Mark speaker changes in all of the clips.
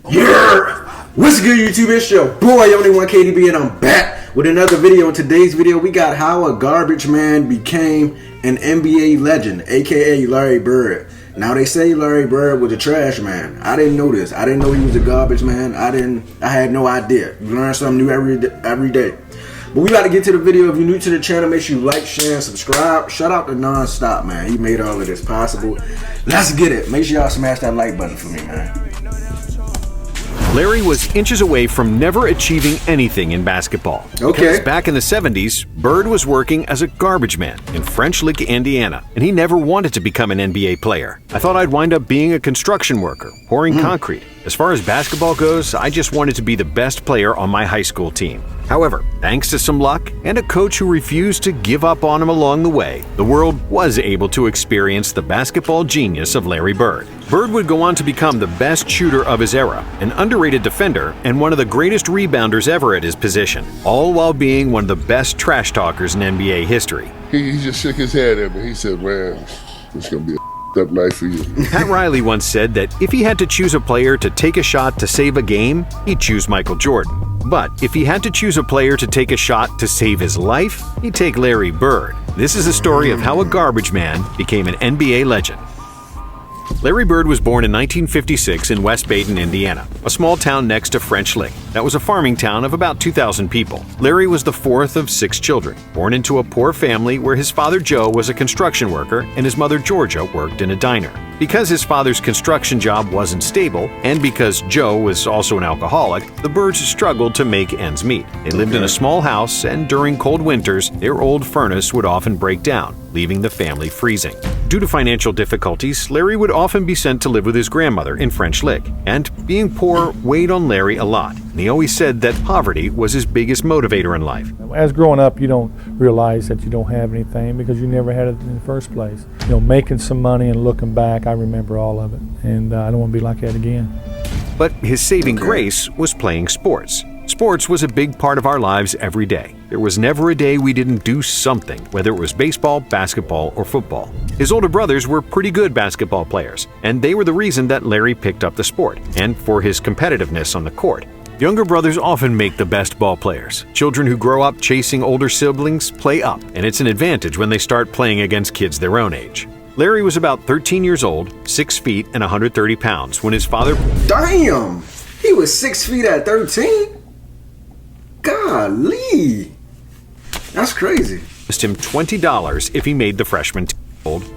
Speaker 1: Yeah! What's good, YouTube? It's your boy, Only One KDB, and I'm back with another video. In today's video, we got how a garbage man became an NBA legend, aka Larry Bird. Now they say Larry Bird was a trash man. I didn't know this. I didn't know he was a garbage man. I had no idea. You learn something new every day. But we got to get to the video. If you're new to the channel, make sure you like, share, and subscribe. Shout out to Nonstop, man. He made all of this possible. Let's get it. Make sure y'all smash that like button for me, man.
Speaker 2: Larry was inches away from never achieving anything in basketball.
Speaker 1: Okay.
Speaker 2: Because back in the 70s, Bird was working as a garbage man in French Lick, Indiana, and he never wanted to become an NBA player. I thought I'd wind up being a construction worker, pouring concrete. As far as basketball goes, I just wanted to be the best player on my high school team. However, thanks to some luck and a coach who refused to give up on him along the way, the world was able to experience the basketball genius of Larry Bird. Bird would go on to become the best shooter of his era, an underrated defender, and one of the greatest rebounders ever at his position, all while being one of the best trash talkers in NBA history.
Speaker 3: He just shook his head at me. He said, man, it's going to be a up night for you.
Speaker 2: Pat Riley once said that if he had to choose a player to take a shot to save a game, he'd choose Michael Jordan. But if he had to choose a player to take a shot to save his life, he'd take Larry Bird. This is a story of how a garbage man became an NBA legend. Larry Bird was born in 1956 in West Baden, Indiana, a small town next to French Lick. That was a farming town of about 2,000 people. Larry was the fourth of 6 children, born into a poor family where his father Joe was a construction worker and his mother Georgia worked in a diner. Because his father's construction job wasn't stable, and because Joe was also an alcoholic, the Birds struggled to make ends meet. They lived in a small house, and during cold winters, their old furnace would often break down, leaving the family freezing. Due to financial difficulties, Larry would often be sent to live with his grandmother in French Lick, and being poor weighed on Larry a lot. And he always said that poverty was his biggest motivator in life.
Speaker 4: As growing up, you don't realize that you don't have anything because you never had it in the first place. You know, making some money and looking back, I remember all of it, and I don't want to be like that again.
Speaker 2: But his saving grace was playing sports. Sports was a big part of our lives every day. There was never a day we didn't do something, whether it was baseball, basketball, or football. His older brothers were pretty good basketball players, and they were the reason that Larry picked up the sport, and for his competitiveness on the court. Younger brothers often make the best ball players. Children who grow up chasing older siblings play up, and it's an advantage when they start playing against kids their own age. Larry was about 13 years old, 6 feet and 130 pounds when his father...
Speaker 1: Damn! He was 6 feet at 13? Golly! That's crazy.
Speaker 2: Promised him $20 if he made the freshman team.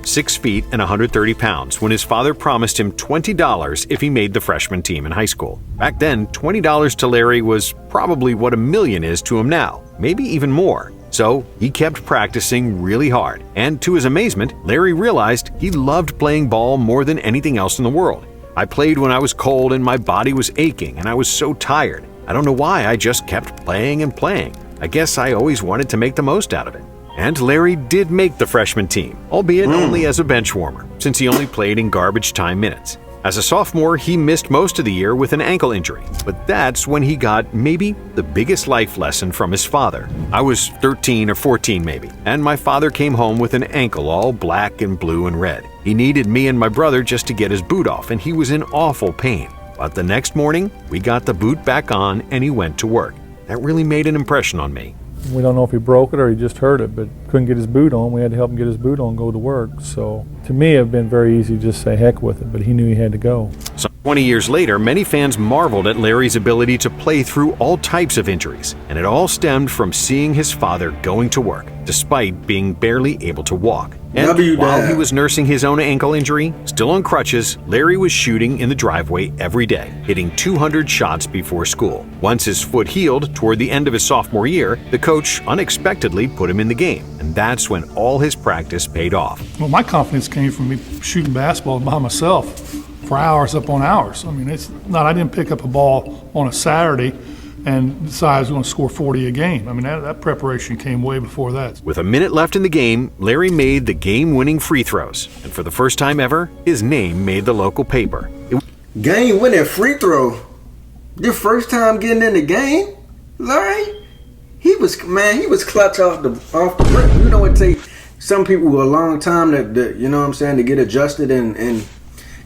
Speaker 2: 6 feet and 130 pounds when his father promised him $20 if he made the freshman team in high school. Back then, $20 to Larry was probably what $1 million is to him now, maybe even more. So he kept practicing really hard, and to his amazement, Larry realized he loved playing ball more than anything else in the world. I played when I was cold and my body was aching and I was so tired. I don't know why, I just kept playing and playing. I guess I always wanted to make the most out of it. And Larry did make the freshman team, albeit only as a bench warmer, since he only played in garbage time minutes. As a sophomore, he missed most of the year with an ankle injury, but that's when he got maybe the biggest life lesson from his father. I was 13 or 14 maybe, and my father came home with an ankle all black and blue and red. He needed me and my brother just to get his boot off, and he was in awful pain. But the next morning, we got the boot back on and he went to work. That really made an impression on me.
Speaker 4: We don't know if he broke it or he just hurt it, but couldn't get his boot on. We had to help him get his boot on and go to work. So to me, it would have been very easy to just say heck with it, but he knew he had to go.
Speaker 2: So 20 years later, many fans marveled at Larry's ability to play through all types of injuries, and it all stemmed from seeing his father going to work, despite being barely able to walk. And while he was nursing his own ankle injury, still on crutches, Larry was shooting in the driveway every day, hitting 200 shots before school. Once his foot healed toward the end of his sophomore year, the coach unexpectedly put him in the game, and that's when all his practice paid off.
Speaker 5: Well, my confidence came from me shooting basketball by myself for hours upon hours. I mean, it's not, I didn't pick up a ball on a Saturday and decide I was going to score 40 a game. I mean, that preparation came way before that.
Speaker 2: With a minute left in the game, Larry made the game-winning free throws, and for the first time ever, his name made the local paper.
Speaker 1: Game-winning free throw? Your first time getting in the game, Larry? He was clutch off the rip. You know, it takes some people a long time to you know what I'm saying, to get adjusted and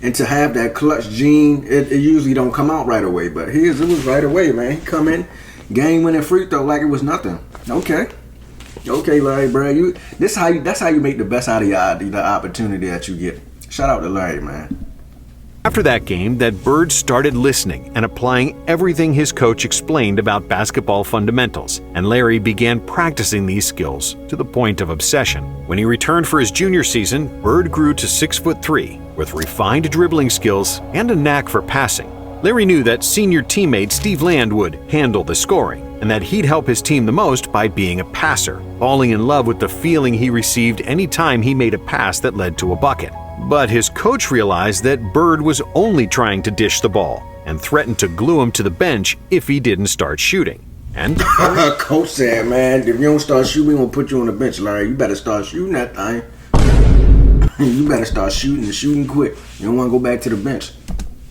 Speaker 1: And to have that clutch gene, it usually don't come out right away. But his, it was right away, man. He come in, game-winning free throw like it was nothing. Okay, Larry Bird, that's how you make the best out of the opportunity that you get. Shout out to Larry, man.
Speaker 2: After that game, that Bird started listening and applying everything his coach explained about basketball fundamentals, and Larry began practicing these skills to the point of obsession. When he returned for his junior season, Bird grew to 6'3", with refined dribbling skills and a knack for passing. Larry knew that senior teammate Steve Land would handle the scoring, and that he'd help his team the most by being a passer, falling in love with the feeling he received any time he made a pass that led to a bucket. But his coach realized that Bird was only trying to dish the ball and threatened to glue him to the bench if he didn't start shooting. And
Speaker 1: Coach said, man, if you don't start shooting, we're going to put you on the bench, Larry. You better start shooting that thing. You better start shooting and shooting quick. You don't want to go back to the bench.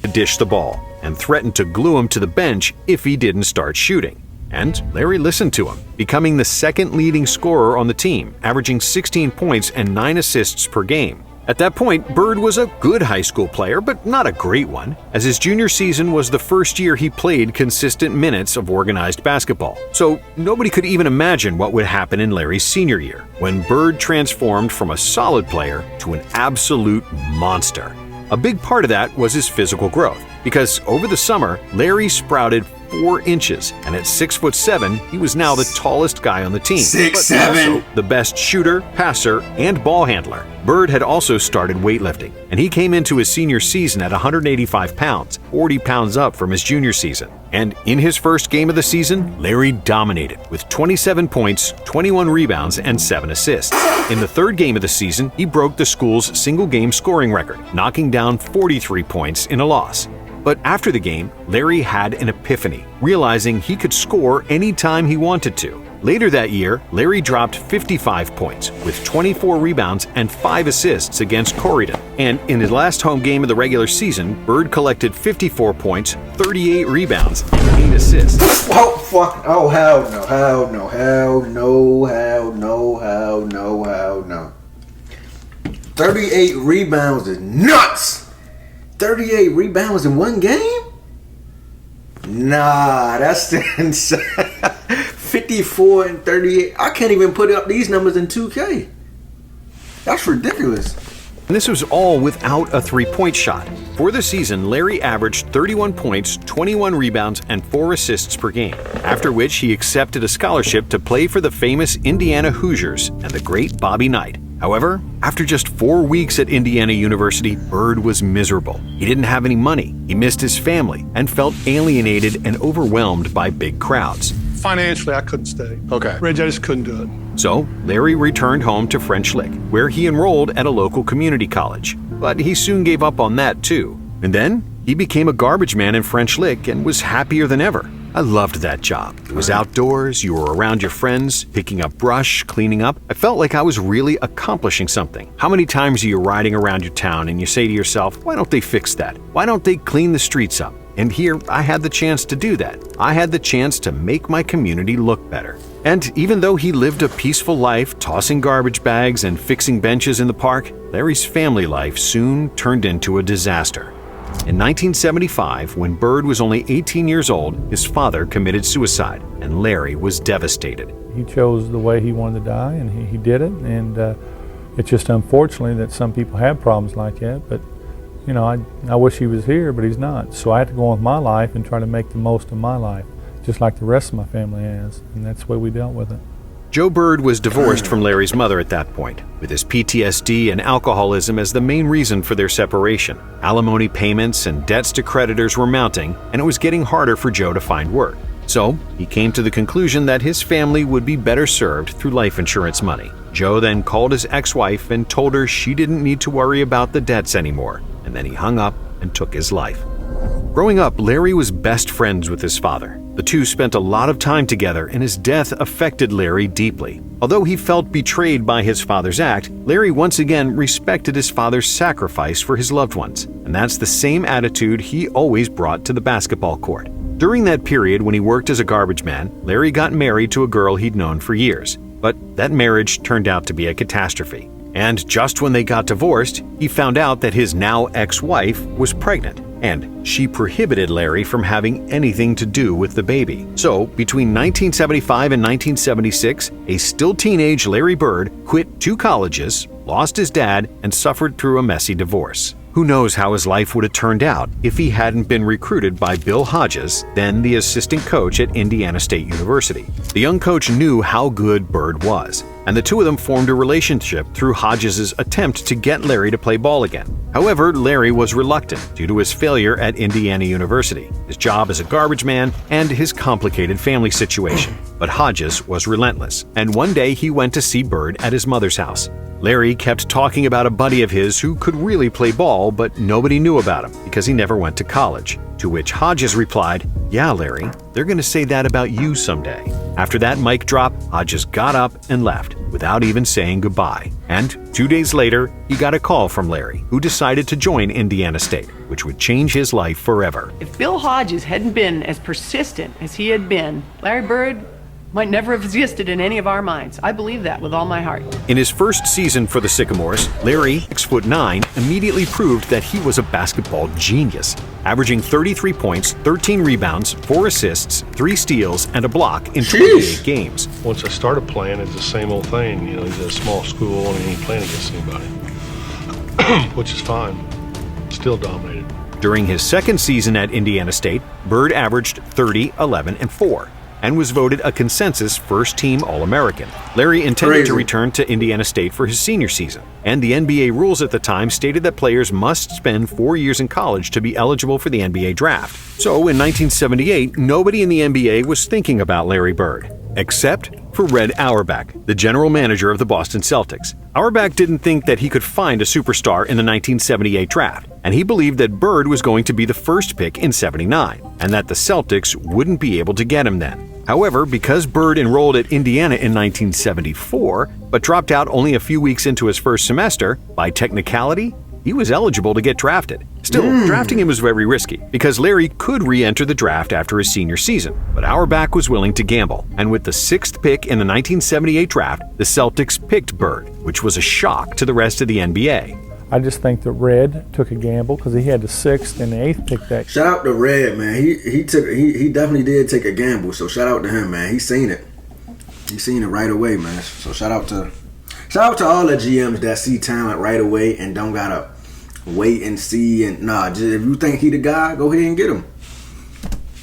Speaker 2: To dish the ball and threatened to glue him to the bench if he didn't start shooting. And Larry listened to him, becoming the second leading scorer on the team, averaging 16 points and 9 assists per game. At that point, Bird was a good high school player, but not a great one, as his junior season was the first year he played consistent minutes of organized basketball. So nobody could even imagine what would happen in Larry's senior year, when Bird transformed from a solid player to an absolute monster. A big part of that was his physical growth, because over the summer, Larry sprouted 4 inches, and at 6'7", he was now the tallest guy on the team.
Speaker 1: 6'7",
Speaker 2: the best shooter, passer, and ball handler. Bird had also started weightlifting, and he came into his senior season at 185 pounds, 40 pounds up from his junior season. And in his first game of the season, Larry dominated with 27 points, 21 rebounds, and 7 assists. In the third game of the season, he broke the school's single-game scoring record, knocking down 43 points in a loss. But after the game, Larry had an epiphany, realizing he could score anytime he wanted to. Later that year, Larry dropped 55 points with 24 rebounds and 5 assists against Corydon. And in his last home game of the regular season, Bird collected 54 points, 38 rebounds, and 8 assists.
Speaker 1: Oh, fuck. Oh, hell no. Hell no. Hell no. Hell no. Hell no. Hell no. 38 rebounds is nuts. 38 rebounds in one game? Nah, that's insane. 54 and 38. I can't even put up these numbers in 2K. That's ridiculous.
Speaker 2: And this was all without a three-point shot. For the season, Larry averaged 31 points, 21 rebounds, and 4 assists per game, after which he accepted a scholarship to play for the famous Indiana Hoosiers and the great Bobby Knight. However, after just 4 weeks at Indiana University, Bird was miserable. He didn't have any money, he missed his family, and felt alienated and overwhelmed by big crowds.
Speaker 5: Financially, I couldn't stay.
Speaker 3: Okay.
Speaker 5: Reg, I just couldn't do it.
Speaker 2: So, Larry returned home to French Lick, where he enrolled at a local community college. But he soon gave up on that too. And then, he became a garbage man in French Lick and was happier than ever. I loved that job. It was outdoors, you were around your friends, picking up brush, cleaning up. I felt like I was really accomplishing something. How many times are you riding around your town and you say to yourself, why don't they fix that? Why don't they clean the streets up? And here, I had the chance to do that. I had the chance to make my community look better. And even though he lived a peaceful life, tossing garbage bags and fixing benches in the park, Larry's family life soon turned into a disaster. In 1975, when Bird was only 18 years old, his father committed suicide, and Larry was devastated.
Speaker 4: He chose the way he wanted to die, and he did it. And it's just unfortunately that some people have problems like that. But you know, I wish he was here, but he's not. So I had to go on with my life and try to make the most of my life, just like the rest of my family has. And that's the way we dealt with it.
Speaker 2: Joe Bird was divorced from Larry's mother at that point, with his PTSD and alcoholism as the main reason for their separation. Alimony payments and debts to creditors were mounting, and it was getting harder for Joe to find work. So he came to the conclusion that his family would be better served through life insurance money. Joe then called his ex-wife and told her she didn't need to worry about the debts anymore, and then he hung up and took his life. Growing up, Larry was best friends with his father. The two spent a lot of time together, and his death affected Larry deeply. Although he felt betrayed by his father's act, Larry once again respected his father's sacrifice for his loved ones, and that's the same attitude he always brought to the basketball court. During that period when he worked as a garbage man, Larry got married to a girl he'd known for years, but that marriage turned out to be a catastrophe. And just when they got divorced, he found out that his now ex-wife was pregnant, and she prohibited Larry from having anything to do with the baby. So, between 1975 and 1976, a still teenage Larry Bird quit 2 colleges, lost his dad, and suffered through a messy divorce. Who knows how his life would have turned out if he hadn't been recruited by Bill Hodges, then the assistant coach at Indiana State University. The young coach knew how good Bird was, and the two of them formed a relationship through Hodges' attempt to get Larry to play ball again. However, Larry was reluctant due to his failure at Indiana University, his job as a garbage man, and his complicated family situation. But Hodges was relentless, and one day he went to see Bird at his mother's house. Larry kept talking about a buddy of his who could really play ball, but nobody knew about him because he never went to college. To which Hodges replied, "Yeah, Larry, they're going to say that about you someday." After that mic drop, Hodges got up and left without even saying goodbye. And 2 days later, he got a call from Larry, who decided to join Indiana State, which would change his life forever.
Speaker 6: If Bill Hodges hadn't been as persistent as he had been, Larry Bird might never have existed in any of our minds. I believe that with all my heart.
Speaker 2: In his first season for the Sycamores, Larry, 6'9", immediately proved that he was a basketball genius, averaging 33 points, 13 rebounds, 4 assists, 3 steals, and a block in 28 games.
Speaker 7: Once I started playing, it's the same old thing. You know, he's at a small school and he ain't playing against anybody, which is fine. Still dominated.
Speaker 2: During his second season at Indiana State, Bird averaged 30, 11, and 4. And was voted a consensus first-team All-American. Larry intended to return to Indiana State for his senior season, and the NBA rules at the time stated that players must spend 4 years in college to be eligible for the NBA draft. So in 1978, nobody in the NBA was thinking about Larry Bird, except for Red Auerbach, the general manager of the Boston Celtics. Auerbach didn't think that he could find a superstar in the 1978 draft, and he believed that Bird was going to be the first pick in '79, and that the Celtics wouldn't be able to get him then. However, because Bird enrolled at Indiana in 1974, but dropped out only a few weeks into his first semester, by technicality, he was eligible to get drafted. Still, drafting him was very risky, because Larry could re-enter the draft after his senior season. But Auerbach was willing to gamble, and with the 6th pick in the 1978 draft, the Celtics picked Bird, which was a shock to the rest of the NBA.
Speaker 4: I just think that Red took a gamble because he had the 6th and the 8th pick that.
Speaker 1: Shout out to Red, man. He definitely did take a gamble. So shout out to him, man. He seen it. He seen it right away, man. So shout out to all the GMs that see talent right away and don't gotta wait and see. And just if you think he the guy, go ahead and get him.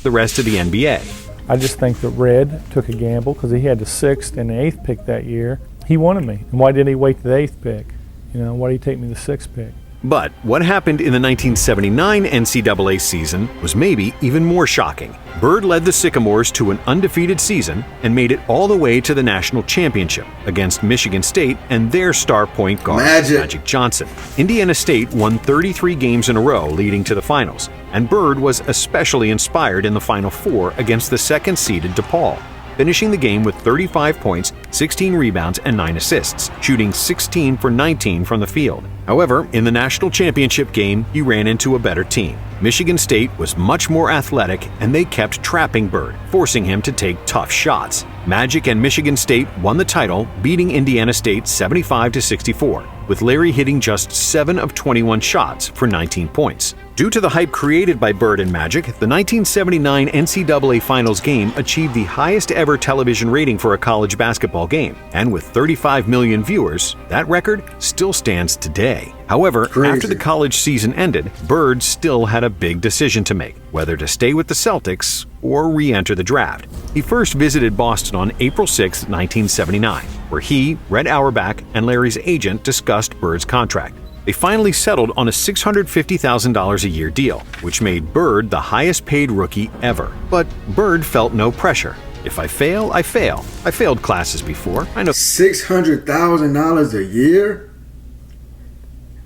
Speaker 2: The rest of the NBA.
Speaker 4: I just think that Red took a gamble because he had the 6th and the 8th pick that year. He wanted me. And why didn't he wait to the 8th pick? You know, why did he take me the 6th pick?
Speaker 2: But what happened in the 1979 NCAA season was maybe even more shocking. Bird led the Sycamores to an undefeated season and made it all the way to the national championship against Michigan State and their star point guard, Magic Johnson. Indiana State won 33 games in a row leading to the finals, and Bird was especially inspired in the Final Four against the second-seeded DePaul, finishing the game with 35 points, 16 rebounds, and 9 assists, shooting 16 for 19 from the field. However, in the national championship game, he ran into a better team. Michigan State was much more athletic, and they kept trapping Bird, forcing him to take tough shots. Magic and Michigan State won the title, beating Indiana State 75-64, with Larry hitting just 7 of 21 shots for 19 points. Due to the hype created by Bird and Magic, the 1979 NCAA Finals game achieved the highest ever television rating for a college basketball game, and with 35 million viewers, that record still stands today. However, after the college season ended, Bird still had a big decision to make, whether to stay with the Celtics or re-enter the draft. He first visited Boston on April 6, 1979, where he, Red Auerbach, and Larry's agent discussed Bird's contract. They finally settled on a $650,000 a year deal, which made Bird the highest paid rookie ever. But Bird felt no pressure. If I fail, I fail. I failed classes before. I know.
Speaker 1: $600,000 a year?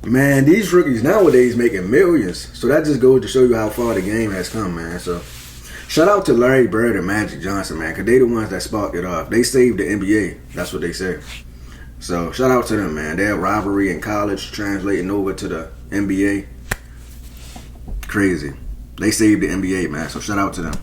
Speaker 1: Man, these rookies nowadays making millions. So that just goes to show you how far the game has come, man. So shout out to Larry Bird and Magic Johnson, man, because they the ones that sparked it off. They saved the NBA. That's what they say. So shout out to them, man. Their rivalry in college translating over to the NBA. Crazy. They saved the NBA, man. So shout out to them.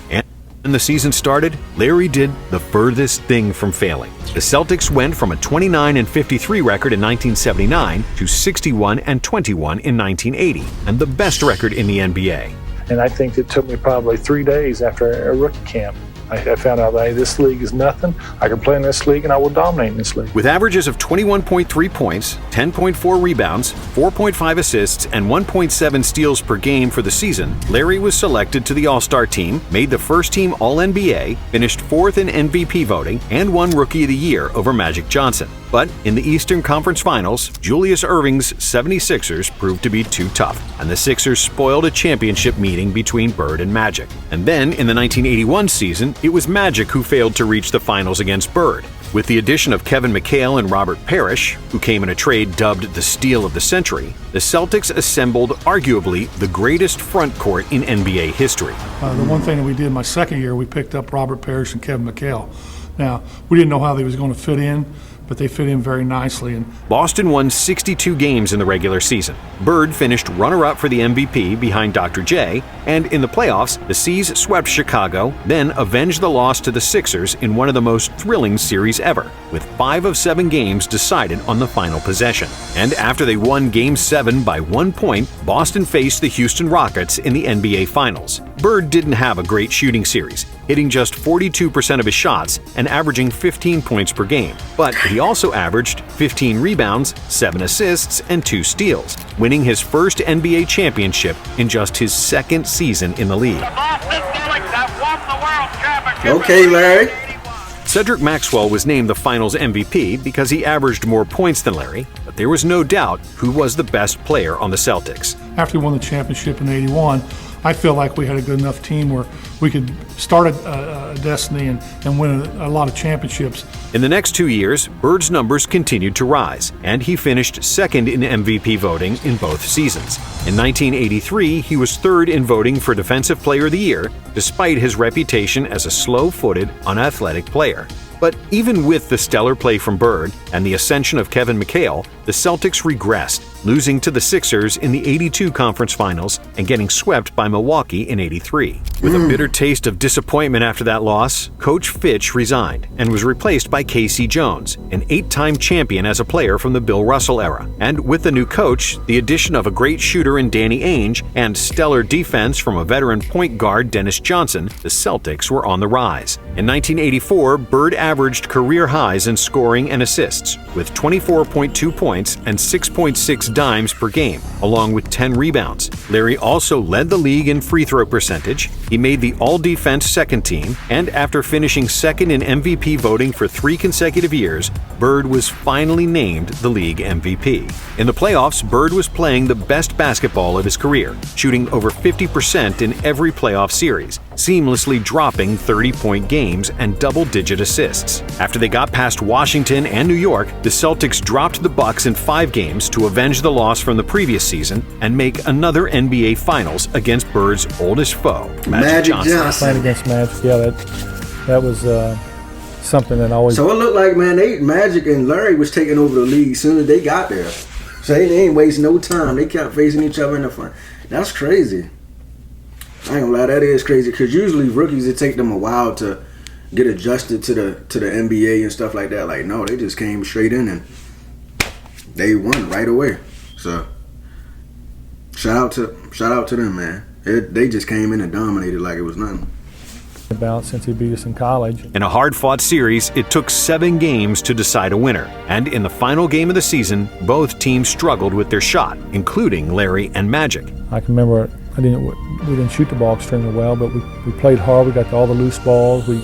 Speaker 2: And When the season started, Larry did the furthest thing from failing. The Celtics went from a 29-53 record in 1979 to 61-21 in 1980, and the best record in the NBA.
Speaker 4: And I think it took me probably 3 days after a rookie camp. I found out that, hey, this league is nothing. I can play in this league and I will dominate in this league.
Speaker 2: With averages of 21.3 points, 10.4 rebounds, 4.5 assists, and 1.7 steals per game for the season, Larry was selected to the All-Star team, made the first team All-NBA, finished 4th in MVP voting, and won Rookie of the Year over Magic Johnson. But in the Eastern Conference Finals, Julius Erving's 76ers proved to be too tough, and the Sixers spoiled a championship meeting between Bird and Magic. And then, in the 1981 season, it was Magic who failed to reach the finals against Bird. With the addition of Kevin McHale and Robert Parrish, who came in a trade dubbed the Steal of the Century, the Celtics assembled arguably the greatest front court in NBA history.
Speaker 5: The one thing that we did my second year, we picked up Robert Parrish and Kevin McHale. Now, we didn't know how they was going to fit in, but they fit in very nicely. And
Speaker 2: Boston won 62 games in the regular season. Bird finished runner-up for the MVP behind Dr. J, and in the playoffs, the C's swept Chicago, then avenged the loss to the Sixers in one of the most thrilling series ever, with 5 of 7 games decided on the final possession. And after they won Game 7 by 1 point, Boston faced the Houston Rockets in the NBA Finals. Bird didn't have a great shooting series, hitting just 42% of his shots and averaging 15 points per game. But he also averaged 15 rebounds, 7 assists, and 2 steals, winning his first NBA championship in just his second season in the league.
Speaker 1: Okay, Larry.
Speaker 2: Cedric Maxwell was named the Finals MVP because he averaged more points than Larry, but there was no doubt who was the best player on the Celtics.
Speaker 5: after we won the championship in '81, I feel like we had a good enough team where we could start a destiny and win a lot of championships.
Speaker 2: In the next 2 years, Bird's numbers continued to rise, and he finished second in MVP voting in both seasons. In 1983, he was third in voting for Defensive Player of the Year, despite his reputation as a slow-footed, unathletic player. But even with the stellar play from Bird and the ascension of Kevin McHale, the Celtics regressed, losing to the Sixers in the '82 Conference Finals and getting swept by Milwaukee in '83. With a bitter taste of disappointment after that loss, Coach Fitch resigned and was replaced by K.C. Jones, an 8-time champion as a player from the Bill Russell era. And with the new coach, the addition of a great shooter in Danny Ainge and stellar defense from a veteran point guard Dennis Johnson, the Celtics were on the rise. In 1984, Bird averaged career highs in scoring and assists, with 24.2 points and 6.6 dimes per game, along with 10 rebounds. Larry also led the league in free throw percentage. He made the all-defense second team, and after finishing second in MVP voting for 3 consecutive years, Bird was finally named the league MVP. In the playoffs, Bird was playing the best basketball of his career, shooting over 50% in every playoff series, seamlessly dropping 30-point games and double-digit assists. After they got past Washington and New York, the Celtics dropped the Bucks in 5 games to avenge the loss from the previous season and make another NBA Finals against Bird's oldest foe, Magic Johnson.
Speaker 4: Playing against Magic, yeah, that was something that always.
Speaker 1: So it looked like, man, Magic and Larry was taking over the league as soon as they got there. So they ain't wasting no time. They kept facing each other in the front. That's crazy. I ain't gonna lie, that is crazy, because usually rookies, it take them a while to get adjusted to the NBA and stuff like that. Like, no, they just came straight in and they won right away. So shout out to them, man. They just came in and dominated like it was nothing.
Speaker 4: About since he beat us in college.
Speaker 2: In a hard-fought series, it took 7 games to decide a winner, and in the final game of the season, both teams struggled with their shot, including Larry and Magic.
Speaker 4: I can remember we didn't shoot the ball extremely well, but we played hard. We got to all the loose balls. We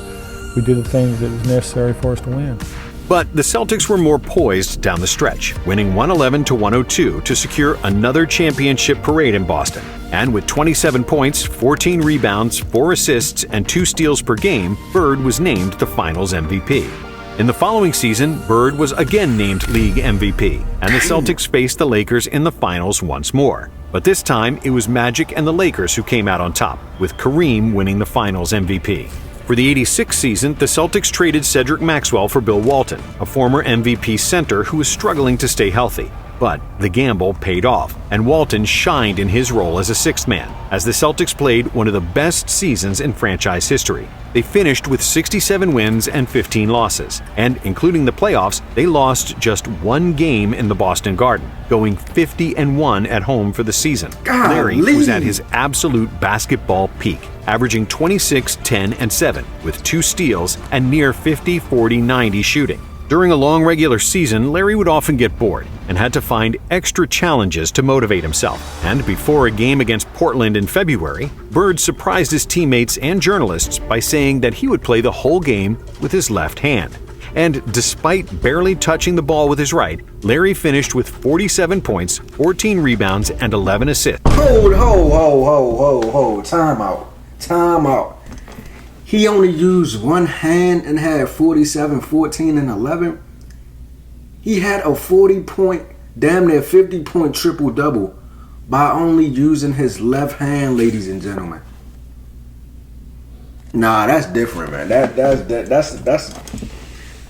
Speaker 4: did the things that was necessary for us to win.
Speaker 2: But the Celtics were more poised down the stretch, winning 111-102 to secure another championship parade in Boston. And with 27 points, 14 rebounds, 4 assists, and 2 steals per game, Bird was named the Finals MVP. In the following season, Bird was again named league MVP, and the Celtics faced the Lakers in the finals once more. But this time, it was Magic and the Lakers who came out on top, with Kareem winning the Finals MVP. For the '86 season, the Celtics traded Cedric Maxwell for Bill Walton, a former MVP center who was struggling to stay healthy. But the gamble paid off, and Walton shined in his role as a sixth man, as the Celtics played one of the best seasons in franchise history. They finished with 67 wins and 15 losses, and including the playoffs, they lost just one game in the Boston Garden, going 50-1 at home for the season. Larry was at his absolute basketball peak, averaging 26, 10, and 7, with 2 steals and near 50-40-90 shooting. During a long regular season, Larry would often get bored and had to find extra challenges to motivate himself. And before a game against Portland in February, Bird surprised his teammates and journalists by saying that he would play the whole game with his left hand. And despite barely touching the ball with his right, Larry finished with 47 points, 14 rebounds, and 11 assists.
Speaker 1: Hold. Time out. He only used one hand and had 47, 14, and 11. He had a 40-point, damn near 50-point triple-double by only using his left hand, ladies and gentlemen. Nah, that's different, man.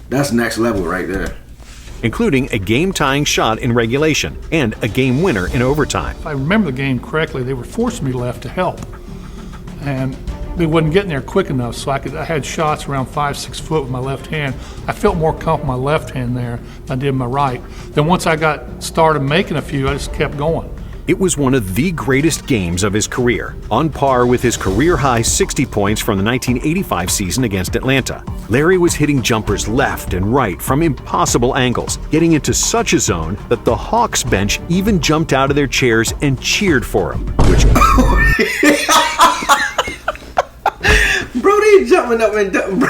Speaker 1: That's next level right there.
Speaker 2: Including a game-tying shot in regulation and a game winner in overtime.
Speaker 5: If I remember the game correctly, they were forcing me left to help. And they wasn't getting there quick enough, so I had shots around 5-6 foot with my left hand. I felt more comfortable with my left hand there than I did my right. Then once I got started making a few, I just kept going.
Speaker 2: It was one of the greatest games of his career, on par with his career-high 60 points from the 1985 season against Atlanta. Larry was hitting jumpers left and right from impossible angles, getting into such a zone that the Hawks bench even jumped out of their chairs and cheered for him, which...
Speaker 1: Bro, they jumping up and down, bro.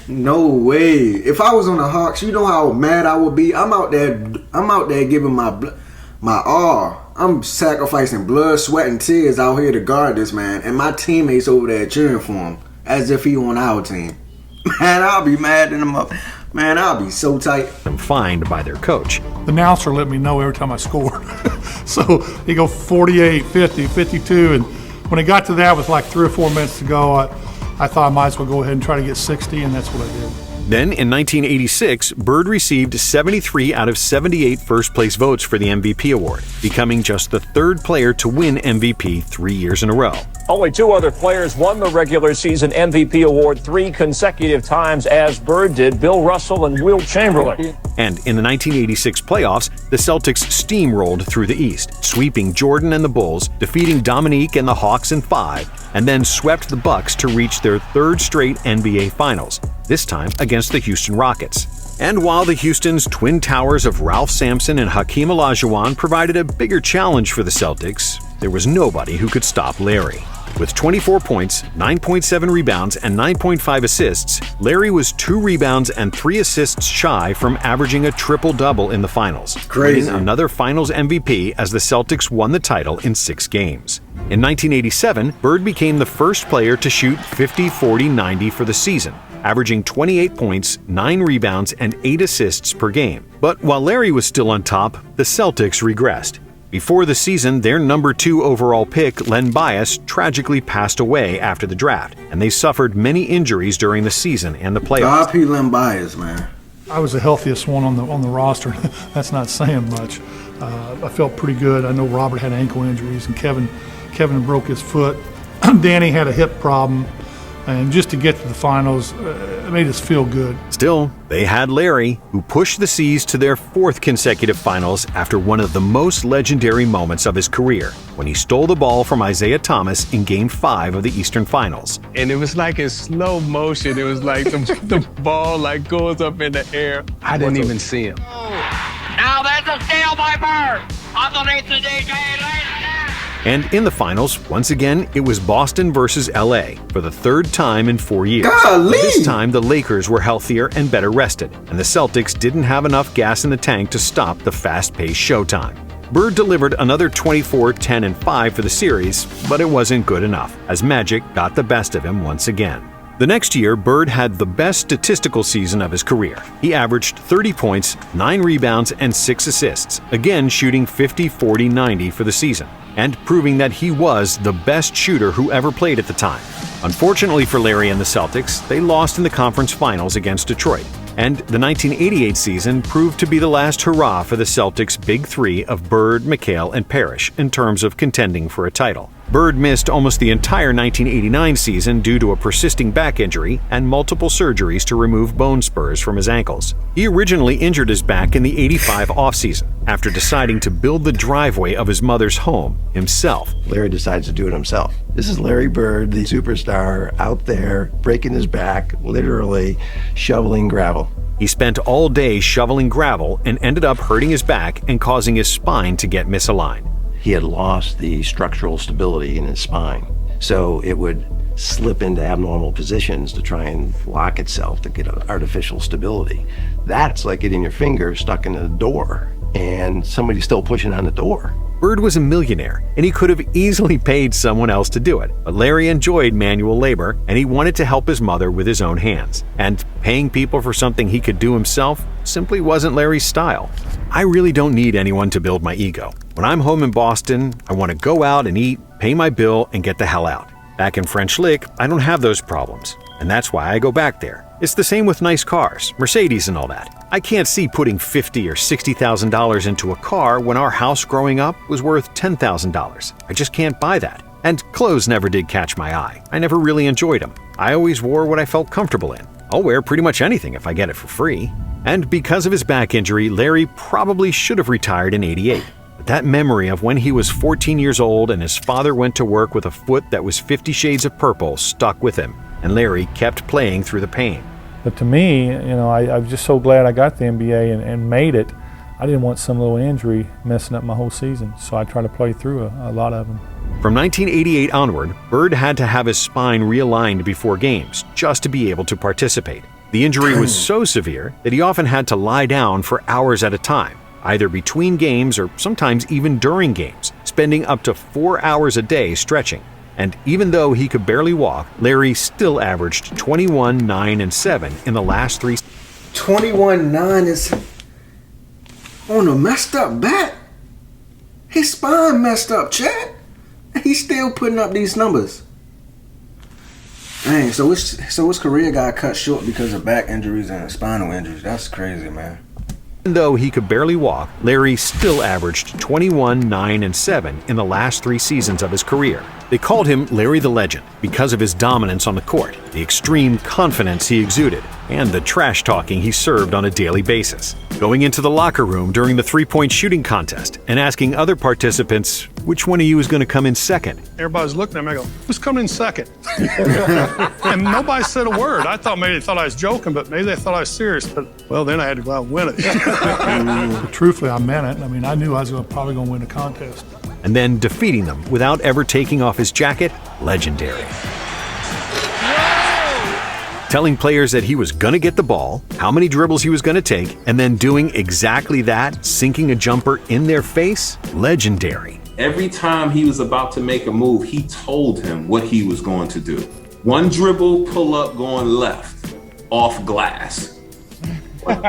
Speaker 1: No way. If I was on the Hawks, you know how mad I would be. I'm out there giving my all. I'm sacrificing blood, sweat, and tears out here to guard this man, and my teammates over there cheering for him as if he on our team. Man, I'll be mad in him up. Man, I'll be so tight.
Speaker 2: Fined by their coach.
Speaker 5: The announcer let me know every time I scored. So he go 48, 50, 52, and when it got to that with like 3 or 4 minutes to go, I thought I might as well go ahead and try to get 60, and that's what I did.
Speaker 2: Then, in 1986, Bird received 73 out of 78 first-place votes for the MVP award, becoming just the 3rd player to win MVP 3 years in a row.
Speaker 8: Only 2 other players won the regular season MVP award 3 consecutive times, as Bird did, Bill Russell and Wilt Chamberlain.
Speaker 2: And in the 1986 playoffs, the Celtics steamrolled through the East, sweeping Jordan and the Bulls, defeating Dominique and the Hawks in 5, and then swept the Bucks to reach their 3rd straight NBA Finals, this time against the Houston Rockets. And while the Houston's twin towers of Ralph Sampson and Hakeem Olajuwon provided a bigger challenge for the Celtics, there was nobody who could stop Larry. With 24 points, 9.7 rebounds, and 9.5 assists, Larry was 2 rebounds and 3 assists shy from averaging a triple-double in the finals,
Speaker 1: Crazy.
Speaker 2: winning another finals MVP as the Celtics won the title in 6 games. In 1987, Bird became the first player to shoot 50-40-90 for the season, averaging 28 points, 9 rebounds, and 8 assists per game. But while Larry was still on top, the Celtics regressed. Before the season, their number 2 overall pick, Len Bias, tragically passed away after the draft, and they suffered many injuries during the season and the playoffs.
Speaker 1: RP Len Bias, man.
Speaker 5: I was the healthiest one on the roster. That's not saying much. I felt pretty good. I know Robert had ankle injuries, and Kevin broke his foot. Danny had a hip problem. And just to get to the finals, it made us feel good.
Speaker 2: Still, they had Larry, who pushed the C's to their 4th consecutive finals after one of the most legendary moments of his career, when he stole the ball from Isaiah Thomas in Game 5 of the Eastern Finals.
Speaker 9: And it was like in slow motion. It was like the ball like goes up in the air. I didn't even see him.
Speaker 10: Now there's a steal by Bird underneath the DJ lane.
Speaker 2: And in the finals, once again, it was Boston versus LA for the 3rd time in 4 years.
Speaker 1: Golly!
Speaker 2: But this time, the Lakers were healthier and better rested, and the Celtics didn't have enough gas in the tank to stop the fast-paced showtime. Bird delivered another 24, 10, and 5 for the series, but it wasn't good enough, as Magic got the best of him once again. The next year, Bird had the best statistical season of his career. He averaged 30 points, 9 rebounds, and 6 assists, again shooting 50-40-90 for the season, and proving that he was the best shooter who ever played at the time. Unfortunately for Larry and the Celtics, they lost in the conference finals against Detroit, And the 1988 season proved to be the last hurrah for the Celtics' big three of Bird, McHale, and Parrish in terms of contending for a title. Bird missed almost the entire 1989 season due to a persisting back injury and multiple surgeries to remove bone spurs from his ankles. He originally injured his back in the 85 offseason after deciding to build the driveway of his mother's home himself.
Speaker 11: Larry decides to do it himself. This is Larry Bird, the superstar, out there breaking his back, literally shoveling gravel.
Speaker 2: He spent all day shoveling gravel and ended up hurting his back and causing his spine to get misaligned.
Speaker 11: He had lost the structural stability in his spine, so it would slip into abnormal positions to try and lock itself to get an artificial stability. That's like getting your finger stuck in a door and somebody's still pushing on the door.
Speaker 2: Bird was a millionaire, and he could have easily paid someone else to do it. But Larry enjoyed manual labor, and he wanted to help his mother with his own hands. And paying people for something he could do himself simply wasn't Larry's style. I really don't need anyone to build my ego. When I'm home in Boston, I want to go out and eat, pay my bill, and get the hell out. Back in French Lick, I don't have those problems, and that's why I go back there. It's the same with nice cars, Mercedes and all that. I can't see putting $50,000 or $60,000 into a car when our house growing up was worth $10,000. I just can't buy that. And clothes never did catch my eye. I never really enjoyed them. I always wore what I felt comfortable in. I'll wear pretty much anything if I get it for free. And because of his back injury, Larry probably should have retired in '88. But that memory of when he was 14 years old and his father went to work with a foot that was 50 shades of purple stuck with him, and Larry kept playing through the pain.
Speaker 4: But to me, I was just so glad I got the NBA and made it. I didn't want some little injury messing up my whole season, so I tried to play through a lot of them.
Speaker 2: From 1988 onward, Bird had to have his spine realigned before games just to be able to participate. The injury was so severe that he often had to lie down for hours at a time, either between games or sometimes even during games, spending up to 4 hours a day stretching. And even though he could barely walk, Larry still averaged 21, 9, and 7 in the last 3.
Speaker 1: 21, 9 is on a messed up back. His spine messed up, Chad. He's still putting up these numbers. Dang, so his career got cut short because of back injuries and spinal injuries. That's crazy, man.
Speaker 2: Even though he could barely walk, Larry still averaged 21, 9, and 7 in the last 3 seasons of his career. They called him Larry the Legend because of his dominance on the court, the extreme confidence he exuded, and the trash talking he served on a daily basis. Going into the locker room during the three-point shooting contest and asking other participants which one of you is going to come in second.
Speaker 5: Everybody's looking at me, I go, who's coming in second? And nobody said a word. I thought maybe they thought I was joking, but maybe they thought I was serious. But, well, then I had to go out and win it. Truthfully, I meant it. I mean, I knew I was probably going to win the contest.
Speaker 2: And then defeating them without ever taking off his jacket, legendary. Telling players that he was going to get the ball, how many dribbles he was going to take, and then doing exactly that, sinking a jumper in their face, legendary.
Speaker 12: Every time he was about to make a move, he told him what he was going to do. One dribble, pull up, going left, off glass. Fuck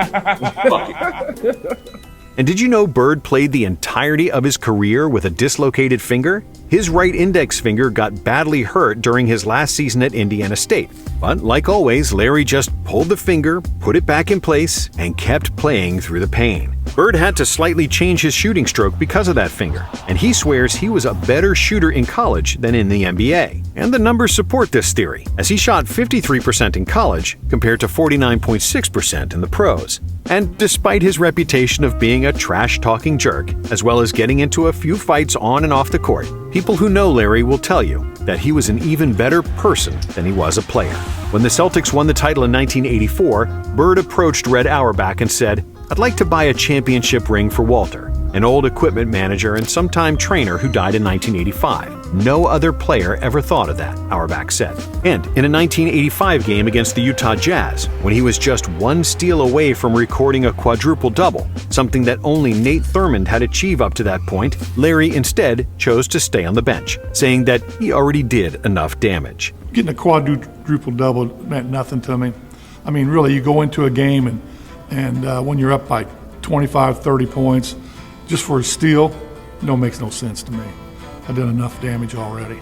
Speaker 12: it.
Speaker 2: And did you know Bird played the entirety of his career with a dislocated finger? His right index finger got badly hurt during his last season at Indiana State. But like always, Larry just pulled the finger, put it back in place, and kept playing through the pain. Bird had to slightly change his shooting stroke because of that finger, and he swears he was a better shooter in college than in the NBA. And the numbers support this theory, as he shot 53% in college compared to 49.6% in the pros. And despite his reputation of being a trash-talking jerk, as well as getting into a few fights on and off the court, people who know Larry will tell you that he was an even better person than he was a player. When the Celtics won the title in 1984, Bird approached Red Auerbach and said, "I'd like to buy a championship ring for Walter, an old equipment manager and sometime trainer who died in 1985. No other player ever thought of that," Auerbach said. And in a 1985 game against the Utah Jazz, when he was just one steal away from recording a quadruple-double, something that only Nate Thurmond had achieved up to that point, Larry instead chose to stay on the bench, saying that he already did enough damage.
Speaker 5: Getting a quadruple-double meant nothing to me. I mean, really, you go into a game and when you're up by 25, 30 points, just for a steal, makes no sense to me. I did enough damage already.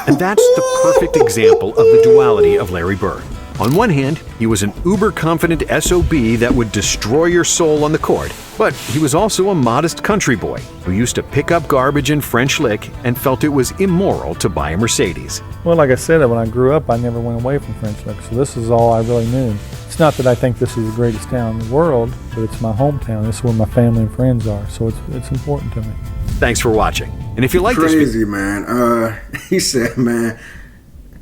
Speaker 2: And that's the perfect example of the duality of Larry Bird. On one hand, he was an uber-confident SOB that would destroy your soul on the court. But he was also a modest country boy who used to pick up garbage in French Lick and felt it was immoral to buy a Mercedes.
Speaker 4: Well, like I said, when I grew up, I never went away from French Lick, so this is all I really knew. It's not that I think this is the greatest town in the world, but it's my hometown. This is where my family and friends are, so it's important to me.
Speaker 2: Thanks for watching. And if you like this video...
Speaker 1: Crazy, man. He said, man,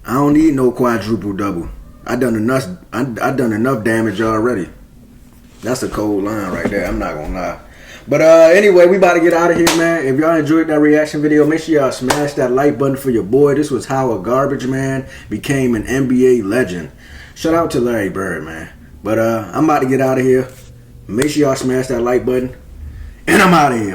Speaker 1: I don't need no quadruple double. I done enough damage already. That's a cold line right there. I'm not gonna lie. But anyway, we about to get out of here, man. If y'all enjoyed that reaction video, make sure y'all smash that like button for your boy. This was how a garbage man became an NBA legend. Shout out to Larry Bird, man. But I'm about to get out of here. Make sure y'all smash that like button. And I'm out of here, man.